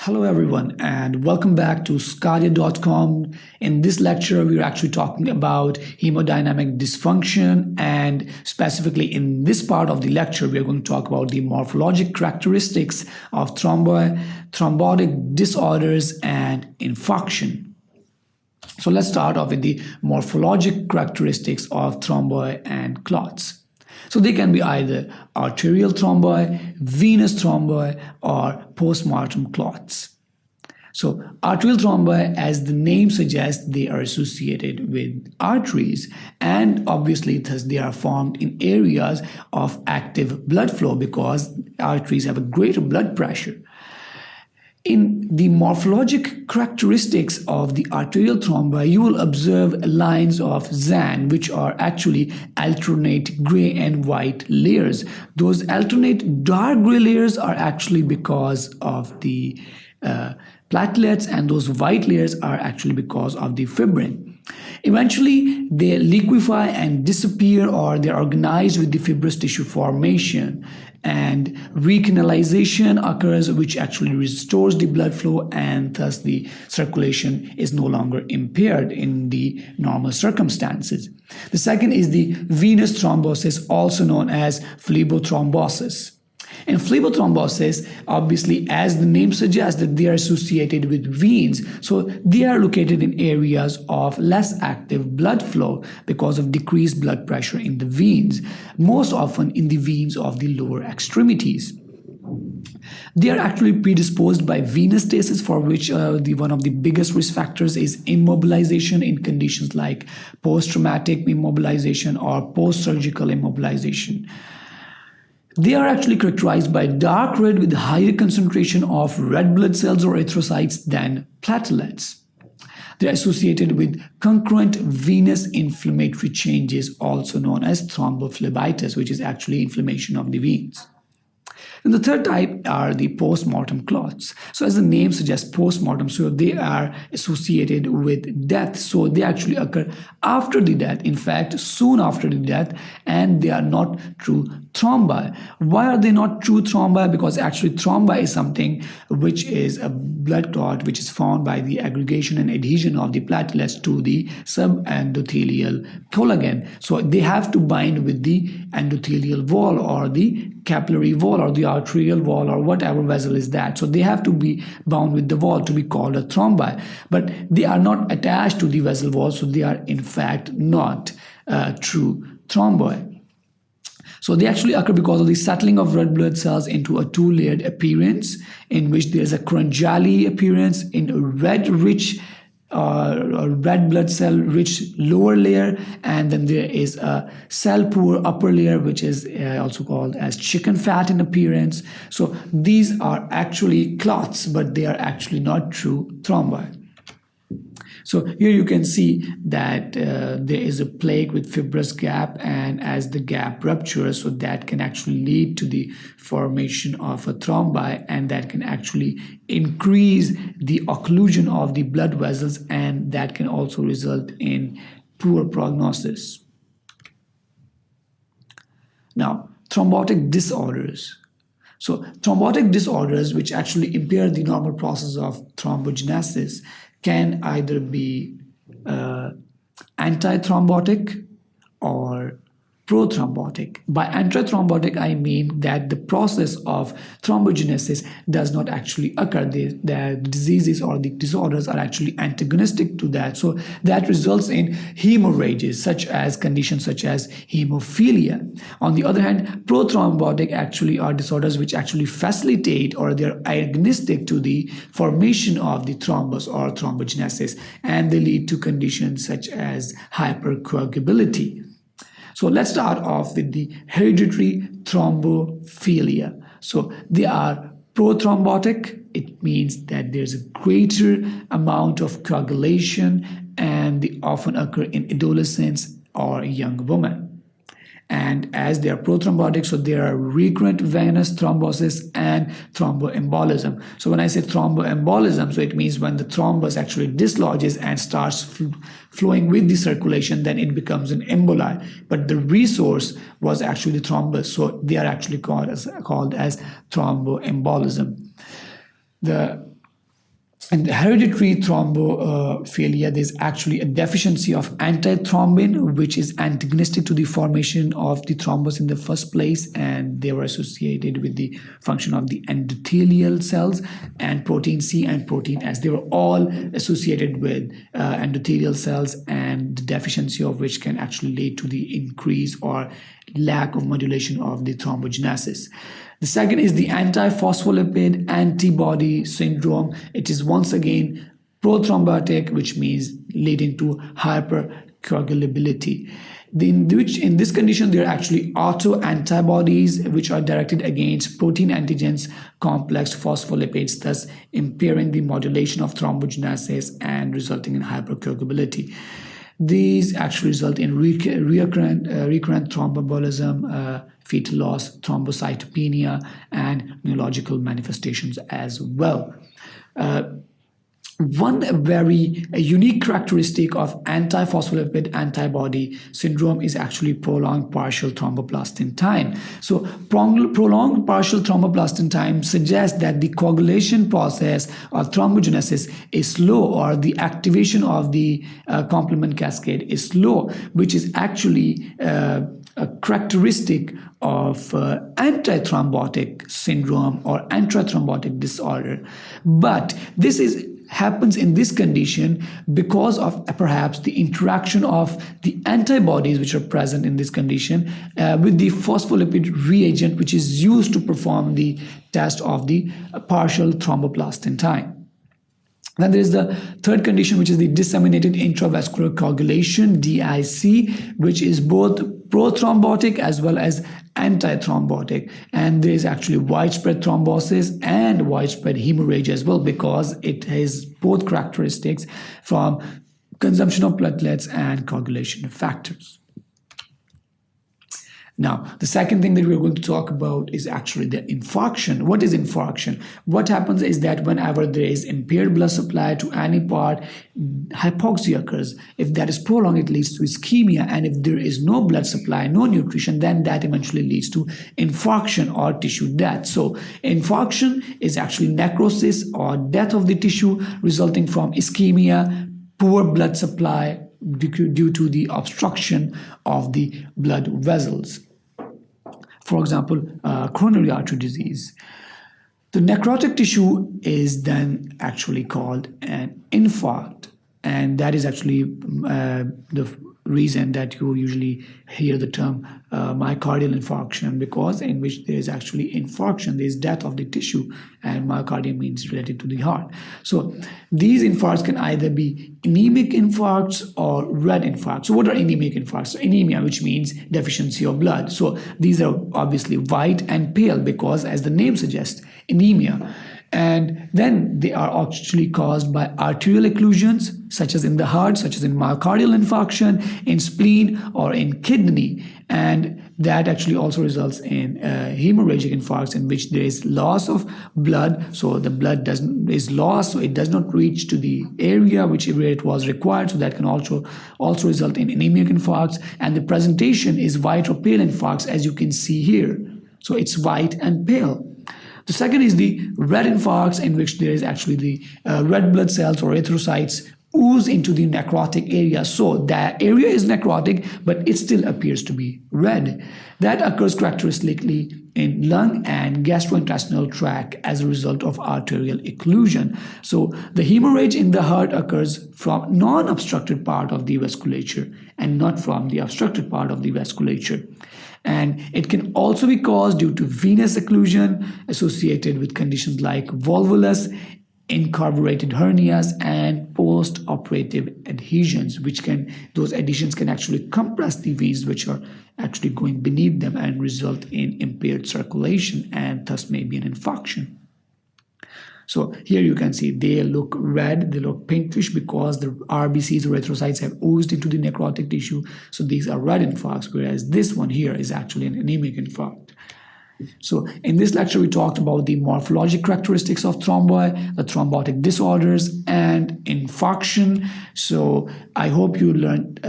Hello everyone and welcome back to sqadia.com. In this lecture, we're actually talking about hemodynamic dysfunction, and specifically in this part of the lecture, we are going to talk about the morphologic characteristics of thrombotic disorders and infarction. So let's start off with the morphologic characteristics of thrombi and clots. So they can be either arterial thrombi, venous thrombi, or postmortem clots. So arterial thrombi, as the name suggests, they are associated with arteries, and obviously thus they are formed in areas of active blood flow because arteries have a greater blood pressure. In the morphologic characteristics of the arterial thrombi, you will observe lines of Zahn, which are actually alternate gray and white layers. Those alternate dark gray layers are actually because of the platelets, and those white layers are actually because of the fibrin. Eventually, they liquefy and disappear, or they're organized with the fibrous tissue formation, and recanalization occurs, which actually restores the blood flow, and thus the circulation is no longer impaired in the normal circumstances. The second is the venous thrombosis, also known as phlebothrombosis. In phlebothrombosis, obviously, as the name suggests, that they are associated with veins. So they are located in areas of less active blood flow because of decreased blood pressure in the veins, most often in the veins of the lower extremities. They are actually predisposed by venous stasis, for which one of the biggest risk factors is immobilization in conditions like post-traumatic immobilization or post-surgical immobilization. They are actually characterized by dark red with higher concentration of red blood cells or erythrocytes than platelets. They are associated with concurrent venous inflammatory changes, also known as thrombophlebitis, which is actually inflammation of the veins. And the third type are the postmortem clots. So as the name suggests, postmortem, so they are associated with death. So they actually occur after the death, in fact, soon after the death, and they are not true thrombi. Why are they not true thrombi? Because actually thrombi is something which is a blood clot which is formed by the aggregation and adhesion of the platelets to the subendothelial collagen. So they have to bind with the endothelial wall or the capillary wall or the arterial wall or whatever vessel is that. So they have to be bound with the wall to be called a thrombi. But they are not attached to the vessel wall, so they are in fact not true thrombi. So they actually occur because of the settling of red blood cells into a two-layered appearance, in which there is a cronjali appearance in a red-rich red blood cell rich lower layer, and then there is a cell poor upper layer, which is also called as chicken fat in appearance. So these are actually clots, but they are actually not true thrombi. So here you can see that there is a plaque with fibrous gap, and as the gap ruptures, so that can actually lead to the formation of a thrombi, and that can actually increase the occlusion of the blood vessels, and that can also result in poor prognosis. Now, thrombotic disorders. So thrombotic disorders, which actually impair the normal process of thrombogenesis, can either be antithrombotic or prothrombotic. By antithrombotic, I mean that the process of thrombogenesis does not actually occur. The diseases or the disorders are actually antagonistic to that. So that results in hemorrhages, conditions such as hemophilia. On the other hand, prothrombotic actually are disorders which actually facilitate, or they're agonistic to the formation of the thrombus or thrombogenesis, and they lead to conditions such as hypercoagulability. So let's start off with the hereditary thrombophilia. So they are prothrombotic. It means that there's a greater amount of coagulation, and they often occur in adolescents or young women. And as they are prothrombotic, so there are recurrent venous thrombosis and thromboembolism. So when I say thromboembolism, so it means when the thrombus actually dislodges and starts flowing with the circulation, then it becomes an emboli. But the resource was actually the thrombus, so they are actually called as thromboembolism. The In hereditary thrombophilia, there's actually a deficiency of antithrombin, which is antagonistic to the formation of the thrombus in the first place, and they were associated with the function of the endothelial cells, and protein C and protein S. They were all associated with endothelial cells, and the deficiency of which can actually lead to the increase or lack of modulation of the thrombogenesis. The second is the antiphospholipid antibody syndrome. It is once again prothrombotic, which means leading to hypercoagulability. In this condition, there are actually autoantibodies which are directed against protein antigens complex phospholipids, thus impairing the modulation of thrombogenesis and resulting in hypercoagulability. These actually result in recurrent thromboembolism, fetal loss, thrombocytopenia, and neurological manifestations as well. One very unique characteristic of antiphospholipid antibody syndrome is actually prolonged partial thromboplastin time. So prolonged partial thromboplastin time suggests that the coagulation process or thrombogenesis is slow, or the activation of the complement cascade is slow, which is actually a characteristic of antithrombotic syndrome or antithrombotic disorder. But this happens in this condition because of perhaps the interaction of the antibodies which are present in this condition with the phospholipid reagent, which is used to perform the test of the partial thromboplastin time. Then there is the third condition, which is the disseminated intravascular coagulation, DIC, which is both prothrombotic as well as antithrombotic. And there is actually widespread thrombosis and widespread hemorrhage as well, because it has both characteristics from consumption of platelets and coagulation factors. Now, the second thing that we're going to talk about is actually the infarction. What is infarction? What happens is that whenever there is impaired blood supply to any part, hypoxia occurs. If that is prolonged, it leads to ischemia. And if there is no blood supply, no nutrition, then that eventually leads to infarction or tissue death. So infarction is actually necrosis or death of the tissue resulting from ischemia, poor blood supply due to the obstruction of the blood vessels. For example, coronary artery disease. The necrotic tissue is then actually called an infarct, and that is actually the reason that you usually hear the term myocardial infarction, because in which there is actually infarction, there is death of the tissue, and myocardium means related to the heart. So these infarcts can either be anemic infarcts or red infarcts. So what are anemic infarcts? So anemia, which means deficiency of blood. So these are obviously white and pale because, as the name suggests, anemia. And then they are actually caused by arterial occlusions, such as in the heart, such as in myocardial infarction, in spleen, or in kidney. And that actually also results in hemorrhagic infarcts, in which there is loss of blood. So the blood is lost, so it does not reach to the area where it was required. So that can also result in anemic infarcts. And the presentation is white or pale infarcts, as you can see here. So it's white and pale. The second is the red infarcts, in which there is actually the red blood cells or erythrocytes ooze into the necrotic area. So that area is necrotic, but it still appears to be red. That occurs characteristically in lung and gastrointestinal tract as a result of arterial occlusion. So the hemorrhage in the heart occurs from non-obstructed part of the vasculature and not from the obstructed part of the vasculature. And it can also be caused due to venous occlusion associated with conditions like volvulus, incarbureted hernias, and post-operative adhesions, those adhesions can actually compress the veins which are actually going beneath them and result in impaired circulation, and thus may be an infarction. So here you can see they look red, they look pinkish because the RBCs or erythrocytes have oozed into the necrotic tissue. So these are red infarcts, whereas this one here is actually an anemic infarct. So in this lecture, we talked about the morphologic characteristics of thrombi, the thrombotic disorders, and infarction. So I hope you learned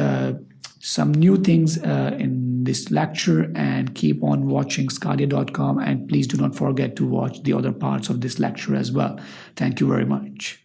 some new things in this lecture, and keep on watching sqadia.com, and please do not forget to watch the other parts of this lecture as well. Thank you very much.